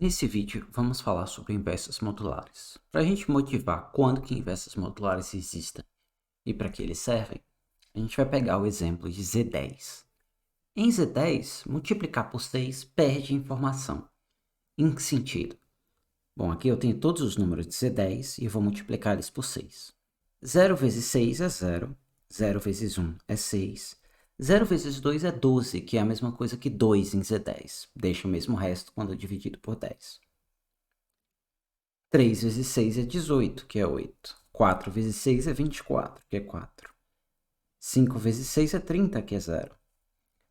Nesse vídeo, vamos falar sobre inversos modulares. Para a gente motivar quando que inversos modulares existem e para que eles servem, a gente vai pegar o exemplo de Z10. Em Z10, multiplicar por 6 perde informação. Em que sentido? Bom, aqui eu tenho todos os números de Z10 e eu vou multiplicar eles por 6. 0 vezes 6 é 0, 0 vezes 1 é 6, 0 vezes 2 é 12, que é a mesma coisa que 2 em Z10. Deixa o mesmo resto quando dividido por 10. 3 vezes 6 é 18, que é 8. 4 vezes 6 é 24, que é 4. 5 vezes 6 é 30, que é 0.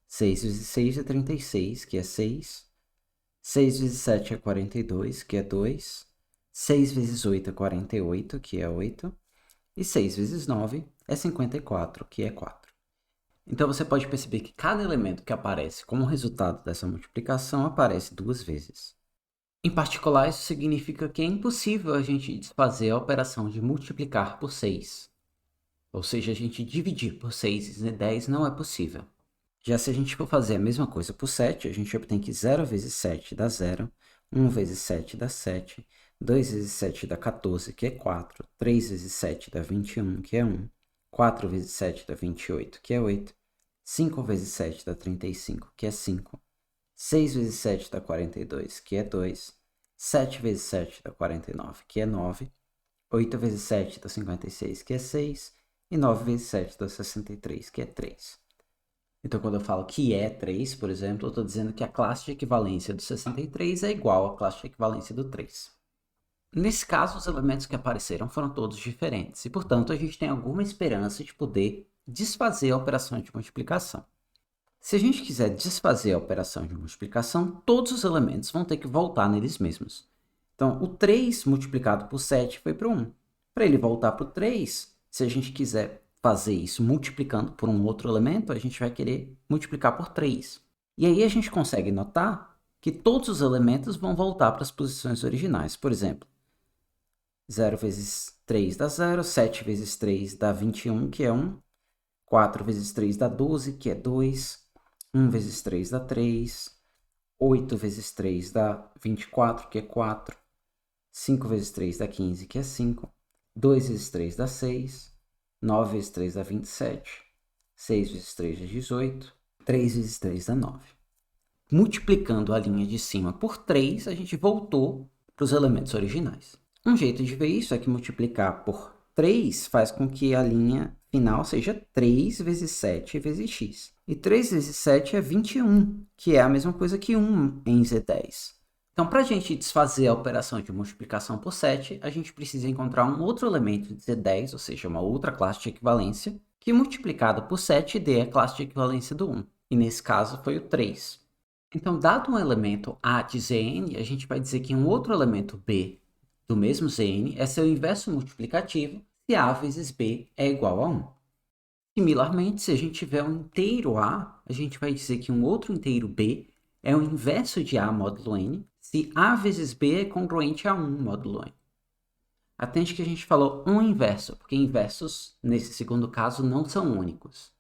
6 vezes 6 é 36, que é 6. 6 vezes 7 é 42, que é 2. 6 vezes 8 é 48, que é 8. E 6 vezes 9 é 54, que é 4. Então, você pode perceber que cada elemento que aparece como resultado dessa multiplicação aparece duas vezes. Em particular, isso significa que é impossível a gente desfazer a operação de multiplicar por 6. Ou seja, a gente dividir por 6 em 10 não é possível. Já se a gente for fazer a mesma coisa por 7, a gente obtém que 0 vezes 7 dá 0, 1 vezes 7 dá 7, 2 vezes 7 dá 14, que é 4, 3 vezes 7 dá 21, que é 1, 4 vezes 7 dá 28, que é 8, 5 vezes 7 dá 35, que é 5, 6 vezes 7 dá 42, que é 2, 7 vezes 7 dá 49, que é 9, 8 vezes 7 dá 56, que é 6, e 9 vezes 7 dá 63, que é 3. Então, quando eu falo que é 3, por exemplo, eu estou dizendo que a classe de equivalência do 63 é igual à classe de equivalência do 3. Nesse caso, os elementos que apareceram foram todos diferentes, e, portanto, a gente tem alguma esperança de poder desfazer a operação de multiplicação. Se a gente quiser desfazer a operação de multiplicação, todos os elementos vão ter que voltar neles mesmos. Então, o 3 multiplicado por 7 foi para o 1. Para ele voltar para o 3, se a gente quiser fazer isso multiplicando por um outro elemento, a gente vai querer multiplicar por 3. E aí a gente consegue notar que todos os elementos vão voltar para as posições originais. Por exemplo, 0 vezes 3 dá 0, 7 vezes 3 dá 21, que é 1, 4 vezes 3 dá 12, que é 2, 1 vezes 3 dá 3, 8 vezes 3 dá 24, que é 4, 5 vezes 3 dá 15, que é 5, 2 vezes 3 dá 6, 9 vezes 3 dá 27, 6 vezes 3 dá 18, 3 vezes 3 dá 9. Multiplicando a linha de cima por 3, a gente voltou para os elementos originais. Um jeito de ver isso é que multiplicar por 3 faz com que a linha final seja 3 vezes 7 vezes x. E 3 vezes 7 é 21, que é a mesma coisa que 1 em Z10. Então, para a gente desfazer a operação de multiplicação por 7, a gente precisa encontrar um outro elemento de Z10, ou seja, uma outra classe de equivalência, que multiplicado por 7 dê a classe de equivalência do 1. E nesse caso foi o 3. Então, dado um elemento A de Zn, a gente vai dizer que um outro elemento B do mesmo Zn é seu inverso multiplicativo se A vezes B é igual a 1. Similarmente, se a gente tiver um inteiro A, a gente vai dizer que um outro inteiro B é o inverso de A módulo N se A vezes B é congruente a 1 módulo N. Atente que a gente falou um inverso, porque inversos, nesse segundo caso, não são únicos.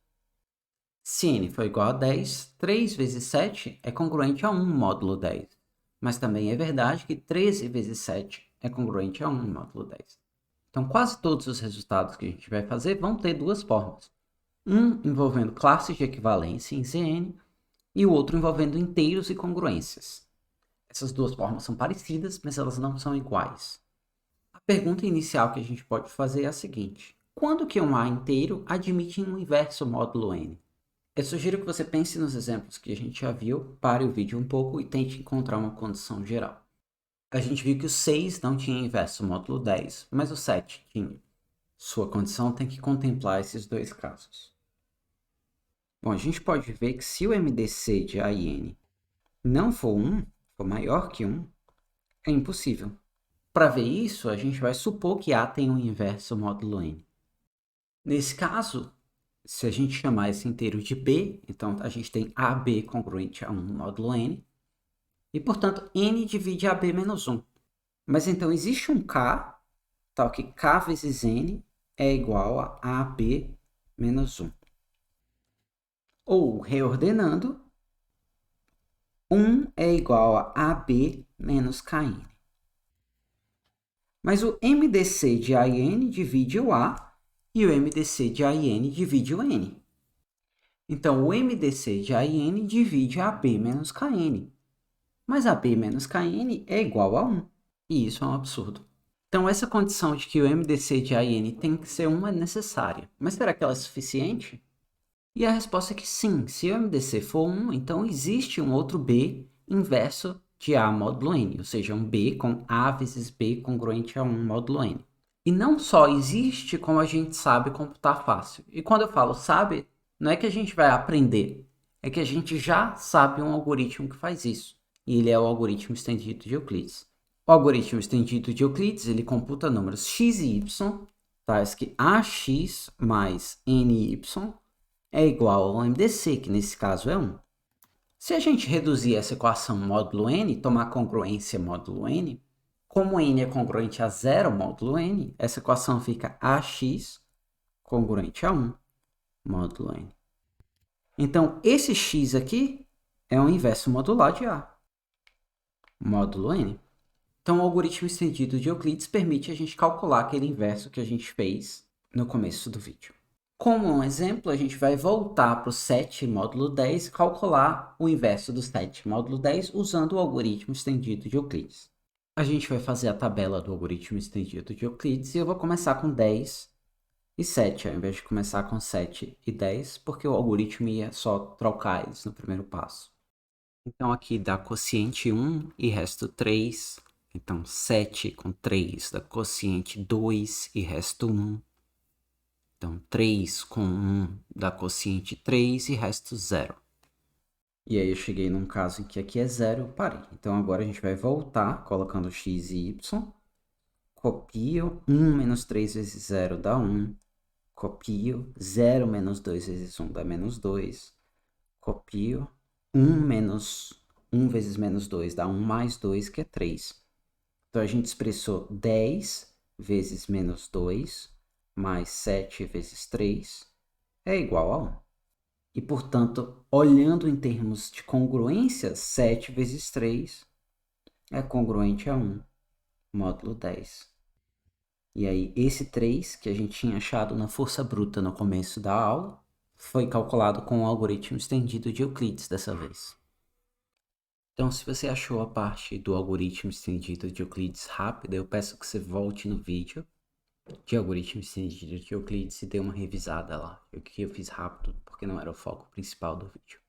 Se n for igual a 10, 3 vezes 7 é congruente a 1 módulo 10. Mas também é verdade que 13 vezes 7 é congruente a 1 módulo 10. Então, quase todos os resultados que a gente vai fazer vão ter duas formas. Um envolvendo classes de equivalência em Zn e o outro envolvendo inteiros e congruências. Essas duas formas são parecidas, mas elas não são iguais. A pergunta inicial que a gente pode fazer é a seguinte: quando que um A inteiro admite um inverso módulo n? Eu sugiro que você pense nos exemplos que a gente já viu, pare o vídeo um pouco e tente encontrar uma condição geral. A gente viu que o 6 não tinha inverso módulo 10, mas o 7 tinha. Sua condição tem que contemplar esses dois casos. Bom, a gente pode ver que se o MDC de A e N não for 1, for maior que 1, é impossível. Para ver isso, a gente vai supor que A tem um inverso módulo N. Nesse caso, se a gente chamar esse inteiro de B, então a gente tem AB congruente a 1 módulo N, e, portanto, N divide AB menos 1. Mas, então, existe um K, tal que K vezes N é igual a AB menos 1. Ou, reordenando, 1 é igual a AB menos Kn. Mas o MDC de AN divide o A e o MDC de AN divide o N. Então, o MDC de AN divide AB menos Kn. Mas AB menos Kn é igual a 1. E isso é um absurdo. Então, essa condição de que o MDC de AN tem que ser 1 é necessária. Mas será que ela é suficiente? E a resposta é que sim. Se o MDC for 1, então existe um outro B inverso de A módulo N, ou seja, um B com A vezes B congruente a 1 módulo N. E não só existe, como a gente sabe computar fácil. E quando eu falo sabe, não é que a gente vai aprender, é que a gente já sabe um algoritmo que faz isso. E ele é o algoritmo estendido de Euclides. O algoritmo estendido de Euclides, ele computa números x e y, tais que ax mais ny é igual ao MDC, que nesse caso é 1. Se a gente reduzir essa equação módulo n, tomar congruência módulo n, como n é congruente a 0 módulo n, essa equação fica ax congruente a 1 módulo n. Então, esse x aqui é o inverso modular de a, módulo n. Então, o algoritmo estendido de Euclides permite a gente calcular aquele inverso que a gente fez no começo do vídeo. Como um exemplo, a gente vai voltar para o 7 módulo 10 e calcular o inverso do 7 módulo 10 usando o algoritmo estendido de Euclides. A gente vai fazer a tabela do algoritmo estendido de Euclides e eu vou começar com 10 e 7, ao invés de começar com 7 e 10, porque o algoritmo ia só trocar eles no primeiro passo. Então, aqui dá quociente 1 e resto 3. Então, 7 com 3 dá quociente 2 e resto 1. Então, 3 com 1 dá quociente 3 e resto 0. E aí eu cheguei num caso em que aqui é 0, eu parei. Então, agora a gente vai voltar colocando x e y. Copio 1 menos 3 vezes 0 dá 1. Copio 0 menos 2 vezes 1 dá menos 2. Copio 1 menos 1 vezes menos 2 dá 1 mais 2, que é 3. Então, a gente expressou 10 vezes menos 2 mais 7 vezes 3 é igual a 1. E, portanto, olhando em termos de congruência, 7 vezes 3 é congruente a 1, módulo 10. E aí, esse 3 que a gente tinha achado na força bruta no começo da aula, foi calculado com o algoritmo estendido de Euclides dessa vez. Então, se você achou a parte do algoritmo estendido de Euclides rápida, eu peço que você volte no vídeo de algoritmo estendido de Euclides e dê uma revisada lá. O que eu fiz rápido, porque não era o foco principal do vídeo.